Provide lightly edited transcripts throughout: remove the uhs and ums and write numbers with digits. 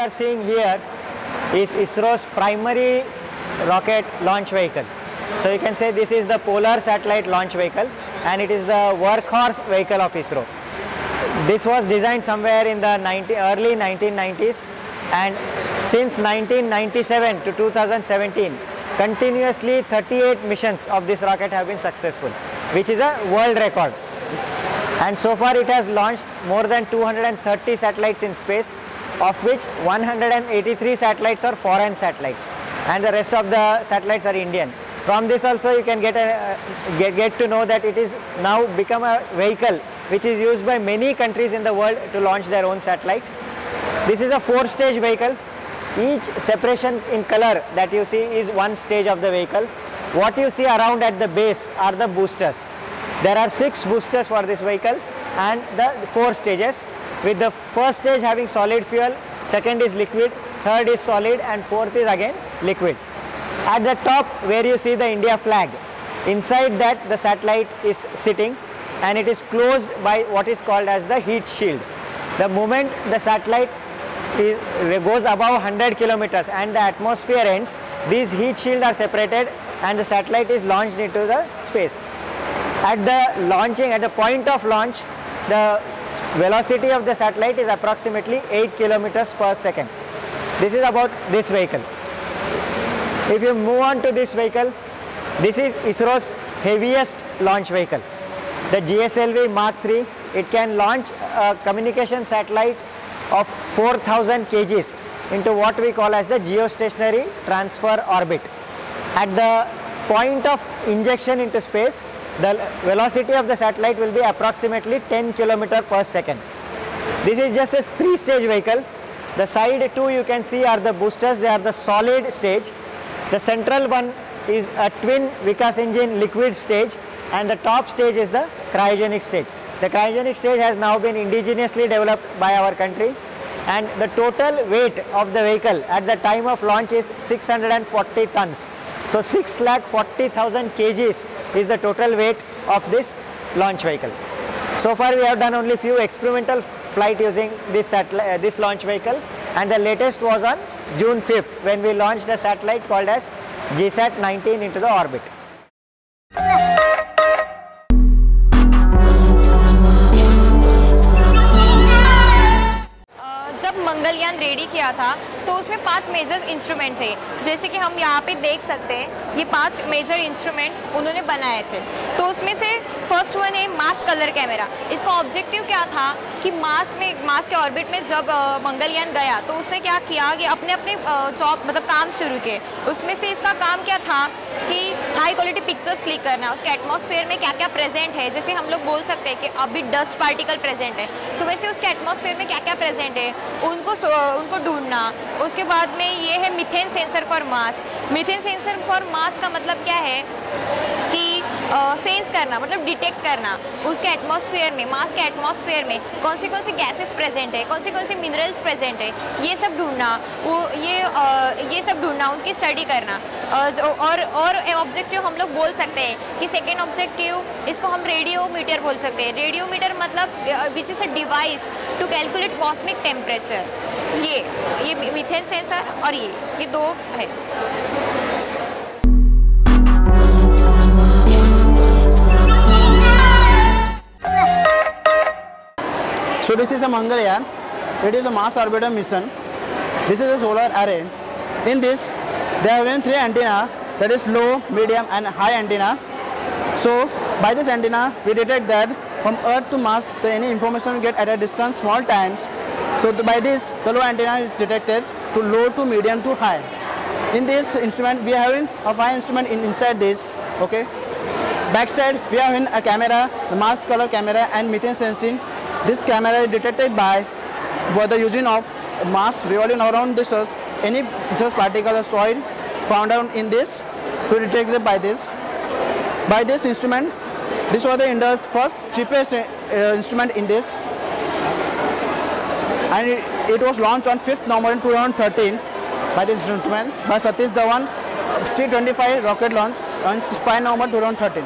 are seeing here is ISRO's primary rocket launch vehicle. So you can say this is the Polar Satellite Launch Vehicle, and it is the workhorse vehicle of ISRO. This was designed somewhere in the early 1990s, and since 1997 to 2017, continuously 38 missions of this rocket have been successful, which is a world record. And so far it has launched more than 230 satellites in space, of which 183 satellites are foreign satellites, and the rest of the satellites are Indian. From this also you can get to know that it is now become a vehicle which is used by many countries in the world to launch their own satellite. This is a 4-stage vehicle. Each separation in color that you see is one stage of the vehicle. What you see around at the base are the boosters. There are 6 boosters for this vehicle and the 4 stages, with the first stage having solid fuel, second is liquid, third is solid, and fourth is again liquid. At the top where you see the India flag, inside that the satellite is sitting, and it is closed by what is called as the heat shield. The moment the satellite goes above 100 kilometers and the atmosphere ends, these heat shields are separated and the satellite is launched into the space. At the point of launch, the velocity of the satellite is approximately 8 kilometers per second. This is about this vehicle. If you move on to this vehicle, this is ISRO's heaviest launch vehicle, the GSLV Mark III. It can launch a communication satellite of 4,000 kgs into what we call as the geostationary transfer orbit. At the point of injection into space, the velocity of the satellite will be approximately 10 km per second. This is just a 3-stage vehicle. The side 2 you can see are the boosters. They are the solid stage. The central one is a twin Vikas engine liquid stage, and the top stage is the cryogenic stage. The cryogenic stage has now been indigenously developed by our country, and the total weight of the vehicle at the time of launch is 640 tons. So 640,000 kgs is the total weight of this launch vehicle. So far we have done only few experimental flight using this launch vehicle, and the latest was on June 5th when we launched a satellite called as GSAT-19 into the orbit. जब Mangalyaan ready किया था तो उसमें 5 major instrument थे, जैसे कि हम यहाँ पे देख सकते हैं। ये 5 मेजर इंस्ट्रूमेंट उन्होंने बनाए थे। तो उसमें से फर्स्ट वन है मार्स कलर कैमरा। इसका ऑब्जेक्टिव क्या था कि मार्स के ऑर्बिट में जब मंगलयान गया तो उसने क्या किया कि अपने जॉब मतलब काम शुरू किए। उसमें से इसका काम क्या था कि हाई क्वालिटी पिक्चर्स क्लिक करना, उसके एटमॉस्फेयर में क्या क्या प्रेजेंट है। जैसे हम लोग बोल सकते हैं कि अभी डस्ट पार्टिकल प्रेजेंट है, तो वैसे उसके एटमॉस्फेयर में क्या क्या प्रेजेंट है उनको ढूंढना। उसके बाद में ये है methane sensor for mass. Methane sensor for mass का मतलब क्या है कि सेंस करना, मतलब डिटेक्ट करना उसके एटमॉस्फेयर में, मास के एटमॉस्फेयर में कौन सी गैसेस प्रेजेंट है, कौन सी मिनरल्स प्रेजेंट है, ये सब ढूंढना। ये सब ढूंढना, उनकी स्टडी करना। और ऑब्जेक्टिव हम लोग बोल सकते हैं कि सेकेंड ऑब्जेक्टिव इसको हम रेडियोमीटर बोल सकते हैं। रेडियोमीटर मतलब which is a device to calculate cosmic temperature. ये मीथेन सेंसर और ये 2 है। So this is a Mangalyaan. It is a Mars orbiter mission. This is a solar array. In this, there have been 3 antenna, that is low, medium, and high antenna. So by this antenna, we detect that from Earth to Mars, any information we get at a distance small times. So by this, the low antenna is detected to low, to medium, to high. In this instrument, we are having a 5 instrument inside this. Okay. Backside, we are having a camera, the Mars color camera, and methane sensing. This camera is detected by the using of Mars revolving around this Earth, any just particle or soil found out in this to detect it by this. By this instrument, this was the India's first cheapest instrument in this, and it was launched on 5th November 2013 by this instrument by Satish Dhawan C-25 rocket launch on 5 November 2013.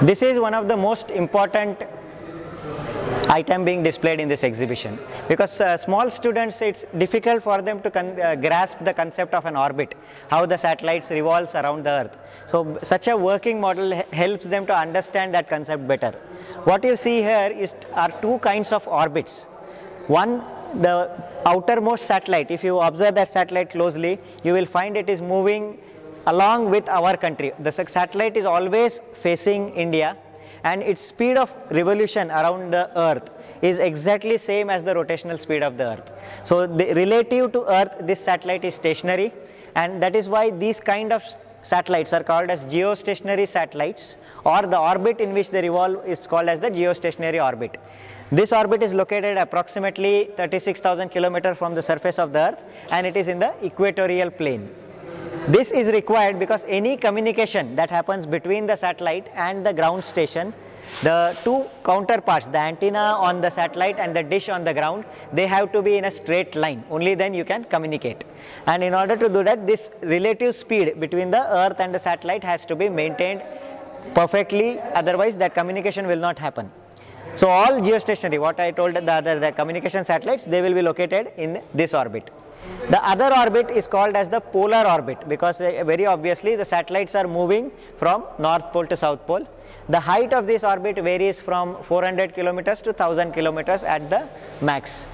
This is one of the most important item being displayed in this exhibition, because small students, it's difficult for them to grasp the concept of an orbit, how the satellites revolves around the earth. So such a working model helps them to understand that concept better. What you see here are two kinds of orbits. One, the outermost satellite, if you observe that satellite closely, you will find it is moving along with our country. The satellite is always facing India, and its speed of revolution around the earth is exactly same as the rotational speed of the earth. So relative to earth, this satellite is stationary, and that is why these kind of satellites are called as geostationary satellites, or the orbit in which they revolve is called as the geostationary orbit. This orbit is located approximately 36,000 kilometers from the surface of the earth, and it is in the equatorial plane. This is required because any communication that happens between the satellite and the ground station, the two counterparts, the antenna on the satellite and the dish on the ground, they have to be in a straight line. Only then you can communicate. And in order to do that, this relative speed between the earth and the satellite has to be maintained perfectly, otherwise that communication will not happen. So all geostationary, what I told the communication satellites, they will be located in this orbit. The other orbit is called as the polar orbit, because very obviously the satellites are moving from North Pole to South Pole. The height of this orbit varies from 400 kilometers to 1000 kilometers at the max.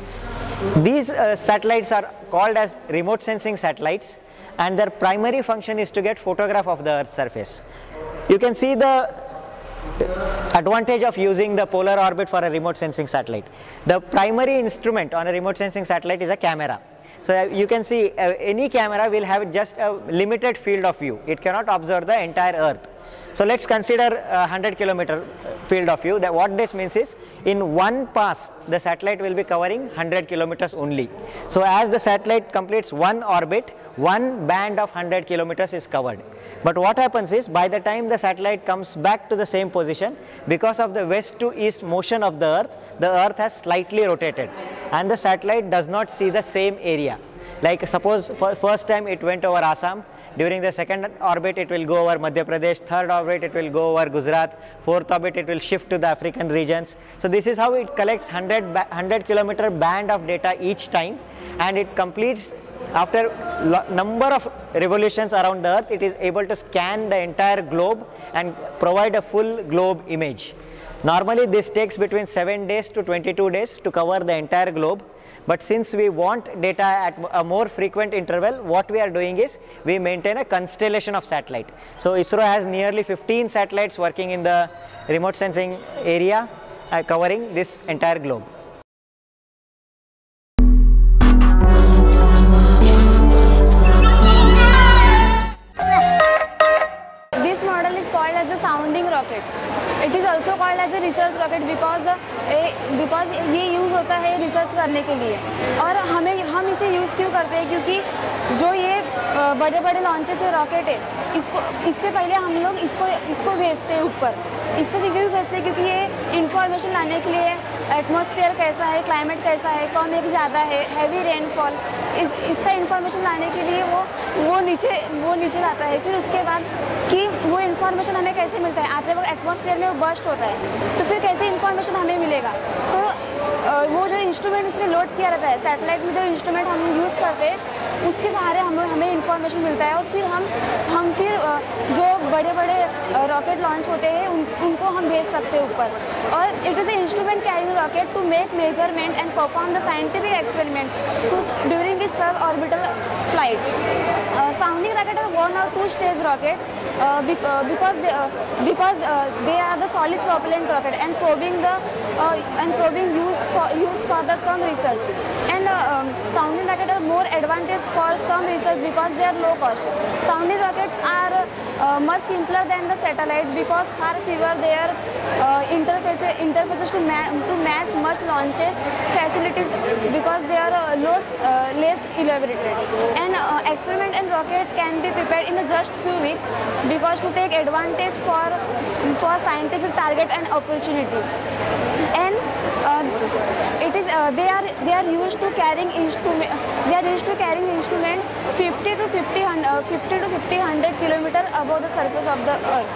These satellites are called as remote sensing satellites, and their primary function is to get photograph of the Earth's surface. You can see the advantage of using the polar orbit for a remote sensing satellite. The primary instrument on a remote sensing satellite is a camera. So you can see any camera will have just a limited field of view. It cannot observe the entire earth. So let's consider a 100-kilometer field of view. That what this means is, in one pass the satellite will be covering 100 kilometers only. So as the satellite completes one orbit, one band of 100 kilometers is covered. But what happens is, by the time the satellite comes back to the same position, because of the west to east motion of the earth has slightly rotated, and the satellite does not see the same area. Like suppose for first time it went over Assam, during the second orbit it will go over Madhya Pradesh, third orbit it will go over Gujarat, fourth orbit it will shift to the African regions. So this is how it collects 100 kilometer band of data each time, and it completes after number of revolutions around the earth. It is able to scan the entire globe and provide a full globe image. Normally this takes between 7 days to 22 days to cover the entire globe. But since we want data at a more frequent interval, what we are doing is we maintain a constellation of satellite. So ISRO has nearly 15 satellites working in the remote sensing area, covering this entire globe. This model is called as the sounding rocket. It is also called as a research rocket because ये use होता है research करने के लिए. और हम इसे use क्यों करते हैं, क्योंकि जो ये बड़े बड़े लॉन्चेस है रॉकेट है, इससे पहले हम लोग इसको भेजते हैं ऊपर. इसको क्यों भेजते हैं, क्योंकि ये इंफॉर्मेशन लाने के लिए एटमॉस्फेयर कैसा है, क्लाइमेट कैसा है, कौन एक ज़्यादा है, हैवी रेनफॉल, इसका इंफॉर्मेशन लाने के लिए वो नीचे लाता है. फिर उसके बाद कि वो इन्फॉर्मेशन हमें कैसे मिलता है, आते वक्त एटमॉस्फेयर में वो बर्स्ट होता है, तो फिर कैसे इन्फॉर्मेशन हमें मिलेगा. तो वो जो इंस्ट्रूमेंट इसमें लोड किया रहता है, सैटेलाइट में जो इंस्ट्रूमेंट हम यूज़ करते हैं, उसके सहारे हमें इन्फॉर्मेशन मिलता है. और फिर हम फिर जो बड़े बड़े रॉकेट लॉन्च होते हैं उनको हम भेज सकते हैं ऊपर. और it is a instrument carrying rocket to make measurement and perform the scientific experiment during this sub orbital flight. Sounding rocket are 1 or 2 stage rocket because they are the solid propellant rocket and probing used for the some research. And sounding rocket are more advantage for some research because they are low cost. Sounding rockets are much simpler than the satellites because far fewer their interfaces to match much launches facilities because they are less elaborated. And experiment and rockets can be prepared in just few weeks because to take advantage for scientific target and opportunities. And it is they are used to carrying instrument. They are used to carrying instrument 50 to 100 kilometer above the surface of the earth.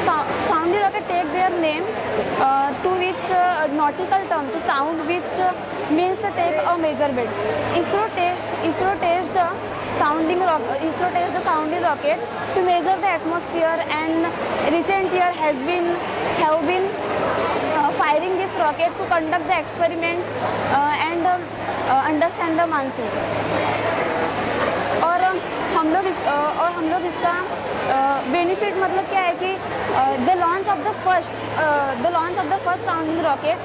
Sounding rocket take their name to which nautical term to sound, which means to take a measurement. ISRO test the sounding rocket to measure the atmosphere, and recent year have been firing this rocket to conduct the experiment and understand the monsoon. और हम लोग इसका benefit मतलब क्या है कि the launch of the first sounding rocket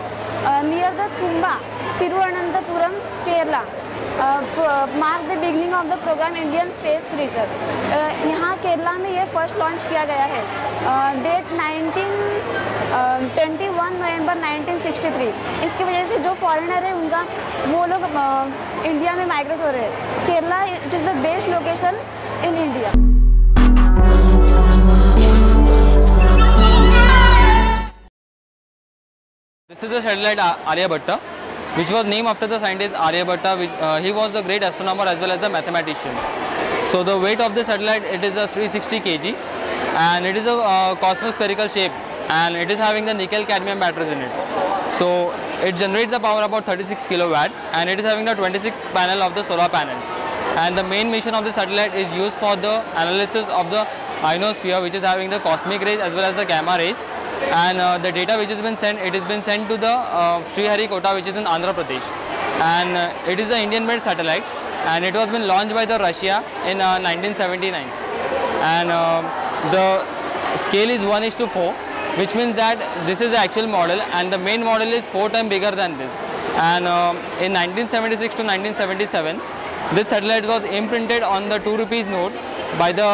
near the Thumba Thiruvananthapuram Kerala mark the beginning of the program Indian space research. यहाँ केरला में ये फर्स्ट लॉन्च किया गया है, डेट 21 नवंबर 1963। इसकी वजह से जो फॉरेनर है उनका वो लोग इंडिया में माइग्रेट हो रहे हैं। Kerala it is the best location in India. This is the satellite Aryabhatta, which was named after the scientist Aryabhatta. He was a great astronomer as well as a mathematician. So the weight of the satellite, it is a 360 kg, and it is a cosmospherical shape, and it is having the nickel cadmium batteries in it. So it generates the power about 36 kilowatt, and it is having the 26 panel of the solar panels. And the main mission of the satellite is used for the analysis of the ionosphere, which is having the cosmic rays as well as the gamma rays. And the data which has been sent, it has been sent to the Sriharikota, which is in Andhra Pradesh, and it is the Indian-made satellite, and it was been launched by the Russia in 1979, and the scale is 1:4, which means that this is the actual model, and the main model is 4 times bigger than this. And in 1976 to 1977, this satellite was imprinted on the 2 rupees note by the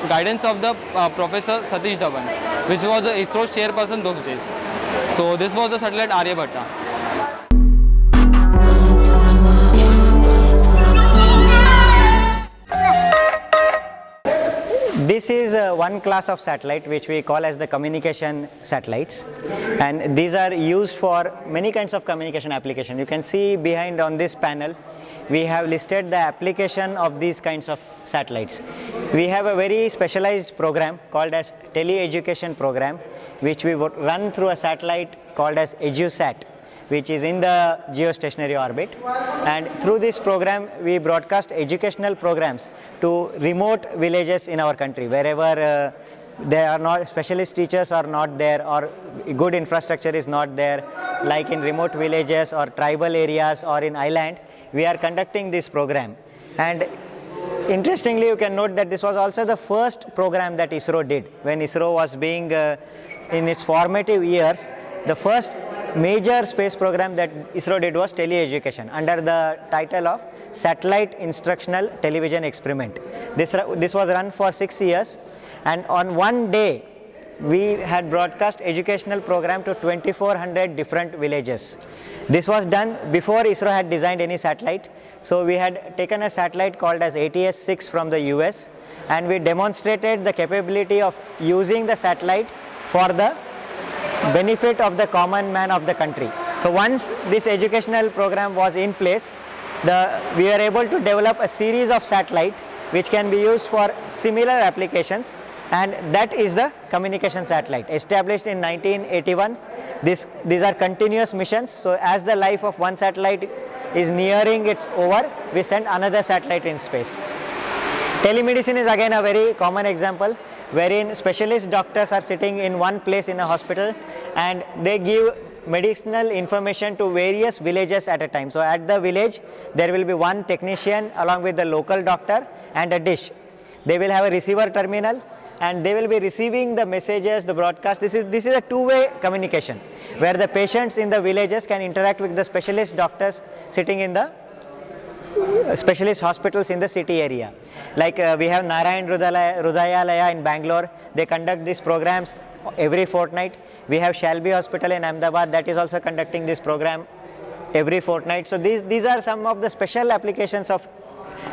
guidance of the Professor Satish Dhawan, which was the ISRO's chairperson those days. So this was the satellite Aryabhatta. This is one class of satellite which we call as the communication satellites, and these are used for many kinds of communication application. You can see behind on this panel we have listed the application of these kinds of satellites. We have a very specialized program called as tele-education program, which we would run through a satellite called as EduSat, which is in the geostationary orbit, and through this program we broadcast educational programs to remote villages in our country, wherever there are not specialist teachers are not there, or good infrastructure is not there, like in remote villages or tribal areas or in island. We are conducting this program, and interestingly you can note that this was also the first program that ISRO did. When ISRO was being in its formative years, the first major space program that ISRO did was tele-education under the title of Satellite Instructional Television Experiment. This was run for 6 years, and on one day we had broadcast educational program to 2400 different villages. This was done before ISRO had designed any satellite. So we had taken a satellite called as ATS-6 from the US, and we demonstrated the capability of using the satellite for the benefit of the common man of the country. So once this educational program was in place, we were able to develop a series of satellites which can be used for similar applications, and that is the communication satellite established in 1981. These are continuous missions, so as the life of one satellite is nearing its over, we send another satellite in space. Telemedicine is again a very common example, wherein specialist doctors are sitting in one place in a hospital and they give medicinal information to various villages at a time. So at the village there will be one technician along with the local doctor and a dish. They will have a receiver terminal, and they will be receiving the messages, the broadcast. This is a two-way communication where the patients in the villages can interact with the specialist doctors sitting in the specialist hospitals in the city area. Like we have Narayan Rudayalaya in Bangalore. They conduct these programs every fortnight. We have Shalby Hospital in Ahmedabad that is also conducting this program every fortnight. So these are some of the special applications of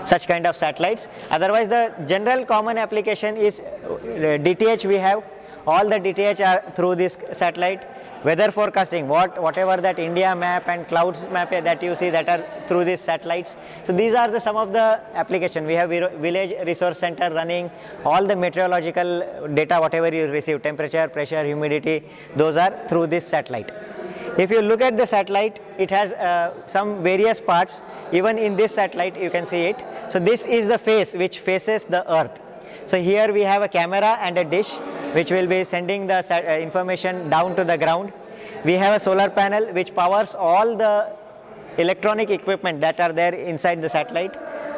such kind of satellites. Otherwise the general common application is DTH. We have all the DTH are through this satellite, weather forecasting, whatever that India map and clouds map that you see that are through these satellites. So these are some of the application. We have village resource center running all the meteorological data, whatever you receive, temperature, pressure, humidity, those are through this satellite. If you look at the satellite, it has some various parts. Even in this satellite you can see it. So this is the face which faces the earth. So here we have a camera and a dish which will be sending the information down to the ground. We have a solar panel which powers all the electronic equipment that are there inside the satellite.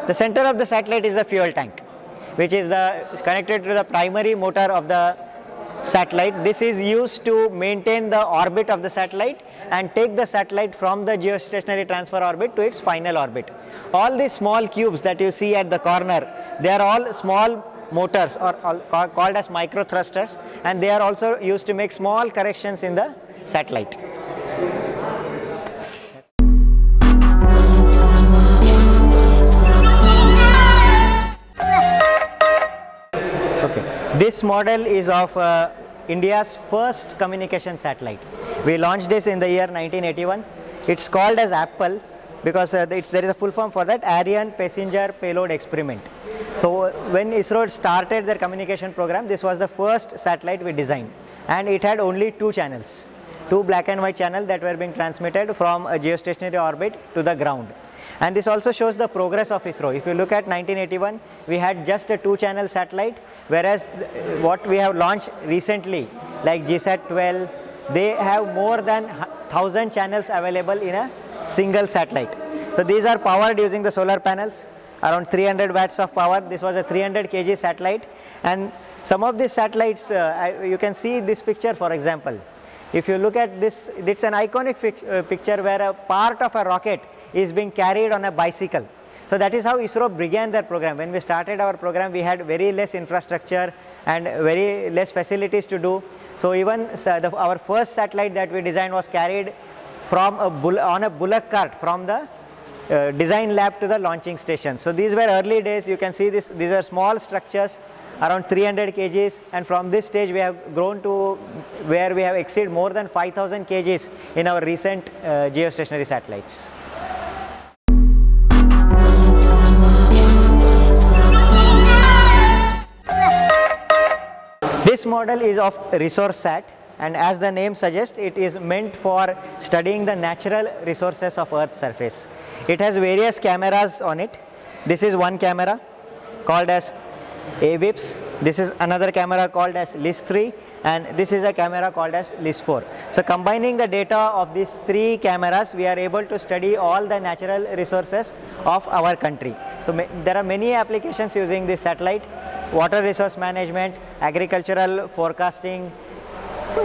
The center of the satellite is the fuel tank, which is connected to the primary motor of the satellite. This is used to maintain the orbit of the satellite and take the satellite from the geostationary transfer orbit to its final orbit. All these small cubes that you see at the corner, they are all small motors or called as micro thrusters, and they are also used to make small corrections in the satellite. Okay. This model is of India's first communication satellite. We launched this in the year 1981. It's called as APPLE because there is a full form for that, Ariane Passenger Payload Experiment. So when ISRO started their communication program, this was the first satellite we designed, and it had only 2 channels, 2 black and white channels that were being transmitted from a geostationary orbit to the ground. And this also shows the progress of ISRO. If you look at 1981, we had just a 2-channel satellite, whereas what we have launched recently, like GSAT-12, they have more than 1000 channels available in a single satellite. So these are powered using the solar panels, around 300 watts of power. This was a 300 kg satellite, and some of these satellites, you can see this picture for example. If you look at this, it's an iconic picture where a part of a rocket is being carried on a bicycle. So that is how ISRO began their program. When we started our program, we had very less infrastructure and very less facilities to do. So even our first satellite that we designed was carried from on a bullock cart from the design lab to the launching station. So these were early days. You can see these are small structures around 300 kgs, and from this stage we have grown to where we have exceeded more than 5000 kgs in our recent geostationary satellites. This model is of resource sat, and as the name suggests, it is meant for studying the natural resources of Earth's surface. It has various cameras on it. This is one camera called as AWIPS. This is another camera called as LIS3, and this is a camera called as LIS4. So combining the data of these 3 cameras, we are able to study all the natural resources of our country. So there are many applications using this satellite: water resource management, agricultural forecasting,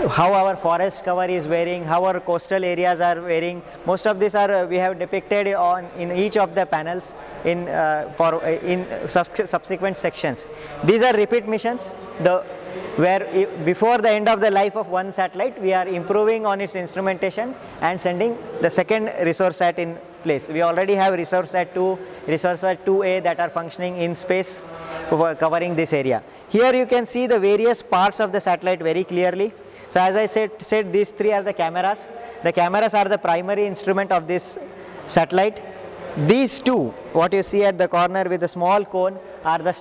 how our forest cover is varying, how our coastal areas are varying. Most of these are we have depicted in each of the panels in subsequent sections. These are repeat missions, where before the end of the life of one satellite, we are improving on its instrumentation and sending the second resource sat in place. We already have resource sat 2, resource sat 2A that are functioning in space covering this area. Here you can see the various parts of the satellite very clearly. So as I said, these 3 are the cameras. The cameras are the primary instrument of this satellite. These 2, what you see at the corner with the small cone, are the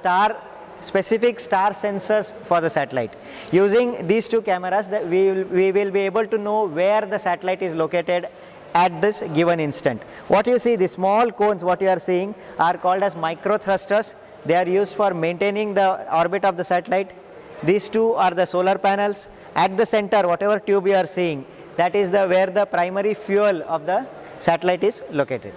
specific star sensors for the satellite. Using these 2 cameras, we will be able to know where the satellite is located at this given instant. What you see, the small cones, what you are seeing, are called as micro thrusters. They are used for maintaining the orbit of the satellite. These 2 are the solar panels. At the center, whatever tube you are seeing, that is where the primary fuel of the satellite is located.